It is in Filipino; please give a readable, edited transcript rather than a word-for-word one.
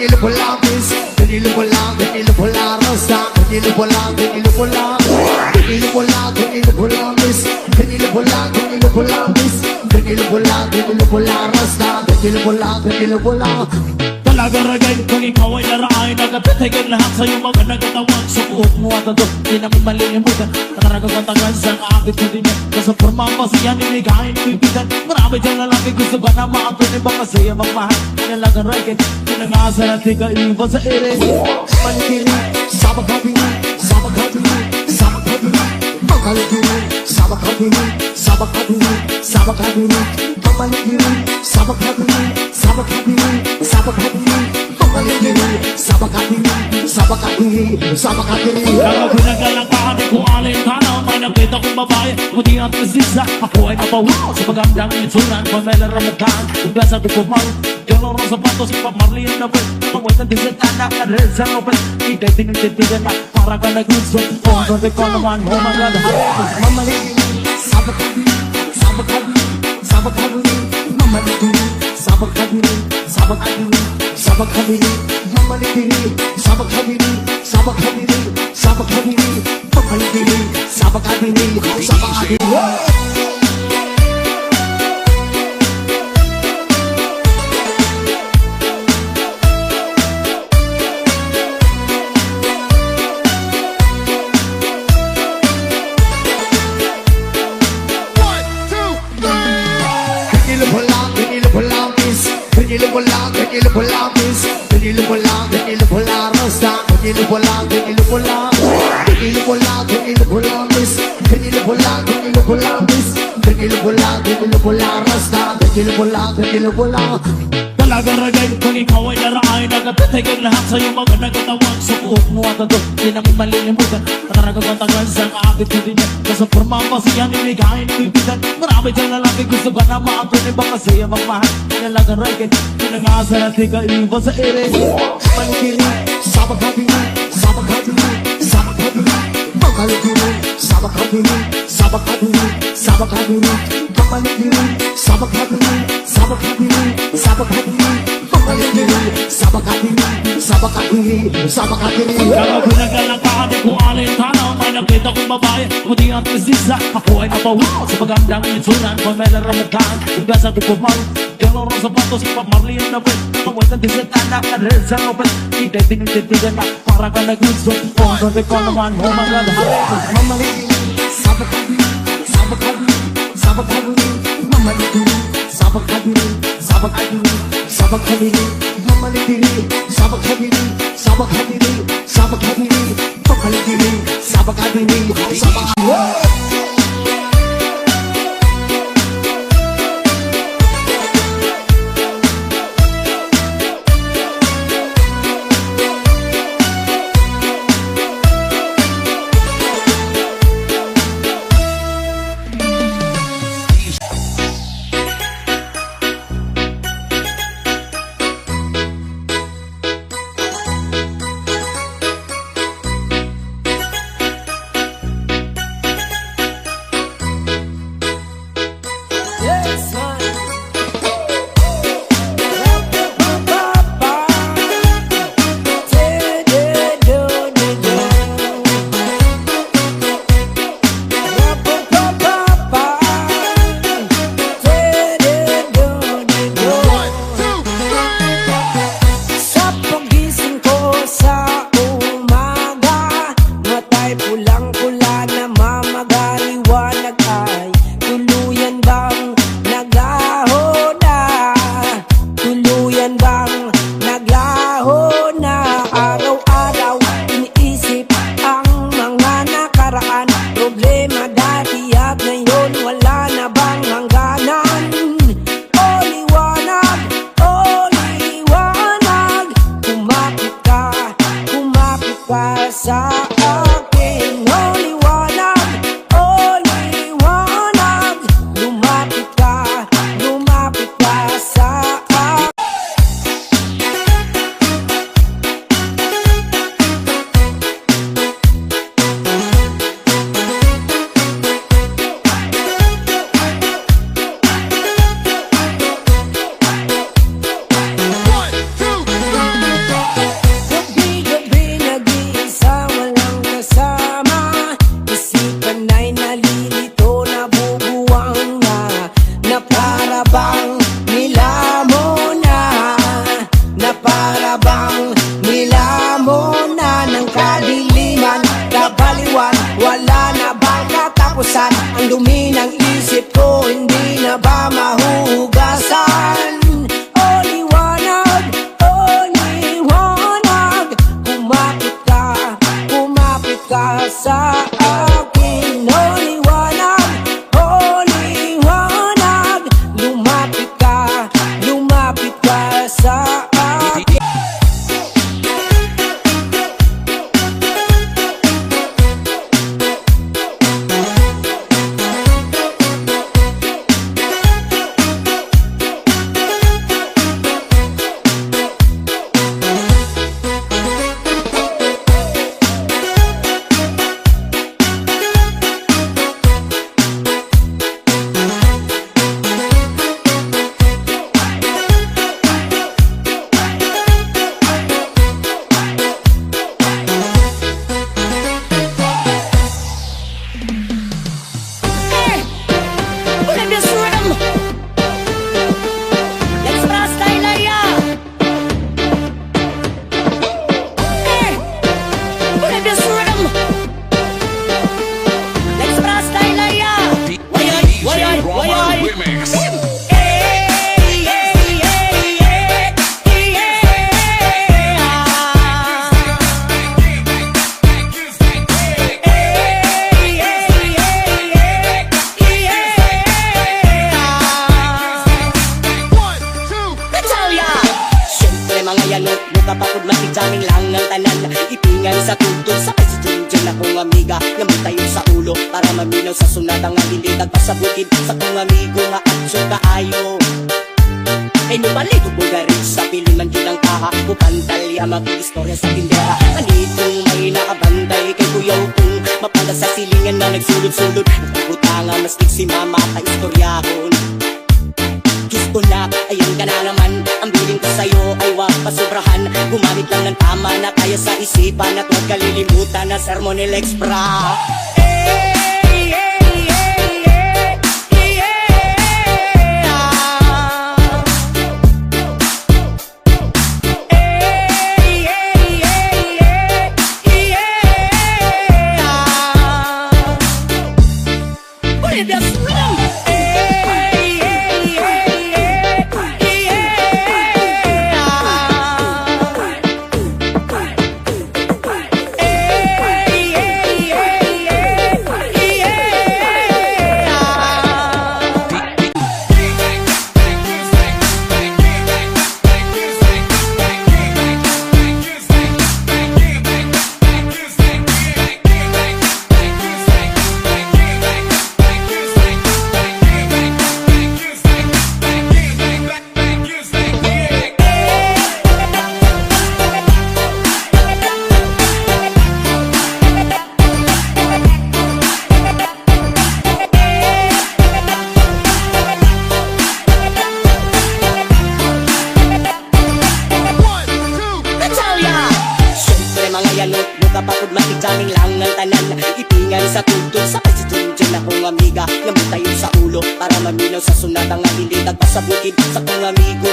Vinilo por la bis, vinilo por la rosa, vinilo por la bis, vinilo por la bis, vinilo por la rosa, vinilo por la. Talaga ragay kung ikaw ay naraay nagkapitigil lahat sa'yo mga nagatawan. Subuot mo at ito, di namin malilimutan. Nataragang kontagan sa kaakit ko din yan. Nasa porma pa siya niligain pipitan. Marami dyan lalaki gusto ba na maapin ibang masaya magmahal. Talagang ragay, pinag-aasal at ikaiba sa ere. Malikiri, sabak habili, sabak habili, sabak habili. Malikiri, sabak habili, sabak habili, sabak habili. Malikiri, sabak habili, sabak habili, sabak habili. Malikiri, sabak habili, sabak habili, sabak habili. Kaya pinagalang pahati ko alin tanaw. May nakita kong babae, puti at kasisa. Ako ay napawaw sa pagandang itsunan. Pamela Ramadan, kung sa tupumaw. Yung sa patos, pamarliyan na pwede. Pagwatan din sa tanak, at sa open. Ikay tinititigan na, para ka nag-gusto. Kung sabi ko naman, oh my God, Malikiri, sabak habili, sabak habili, sabak habili. Malikiri, sabak habili, sabak habili, sabak habili. Malikiri, sabak habili, sabak habili, sabak habili. Malikiri, sabak habili, sabak habili. Vinilo por la bis, vinilo por la rosa, vinilo por la bis, vinilo por la bis, vinilo por la rosa, vinilo por la. Talaga ragay kung ikaw ay naraay nagkapitigil lahat sa'yo mga nagatawan. Subuot mo at ito, di namin malilimutan. Nataragang kontagan sa kaakit ko din yan. Nasa porma pa siya niligain pipitan. Marami dyan lalaki gusto ba na maapin ibang masaya magmahal. Talaga ragay, pinag-aasal at ikaiba sa ere. Malikiri, sabak habili, sabak habili, sabak habili. Malikiri, sabak habili, sabak habili, sabak habili. Malikiri, sabak habili, sabak habili, sabak habili. Malikiri, sabak habili, sabak habili, sabak habili. Kaya pinagalang pahati ko alin tanaw. May nakita kong babae, puti at kasisa. Ako ay napawaw sa pagandang itsunan. Pamela Ramadan, kung sa tupumaw. Yung sa patos, pamarliyan na pwede. Pagwatan din sa tanak, at sa open. Ikay tinititigan na, para ka nag-gusto. Kung sabi ko naman, oh my God, Malikiri, sabak habili, sabak habili, sabak habili. Malikiri, sabak habili, sabak habili, sabak habili. Malikiri, sabak habili, sabak habili, sabak habili. Malikiri, sabak habili, sabak habili. na ba mahuhugasan? O liwanag, kumapit ka sa akin. O liwanag, lumapit ka sa akin. Kapapod makijaming lang ng tanan, ipingan sa tutod sa presidente na kong amiga. Ngamit tayo sa ulo para maminaw sa sunat ang hindi tagpasabukid sa kong amigo nga aksyon kaayo. Ay nubalik ko garit sa piliman kinang kaha kupantali ang mag-istorya sa tindera. Anitong may nakabantay kay kuyaw kong mapanda sa silingan na nagsulod-sulod. Butanga maskik si mama ka-istoryahon. Gusto na, ayan ka na naman. Ang biling ko sa'yo ay wag pasobrahan. Gumamit lang ng tama na kaya sa isipan at huwag kalilimutan na sermon ni Lex Bra. Kapapod makijaming lang ng tanan, ipingan sa tutod sa presidente na kong amiga. Ngamit tayo sa ulo para maminaw sa sunat ang hindi tagpasabukid sa kong amigo.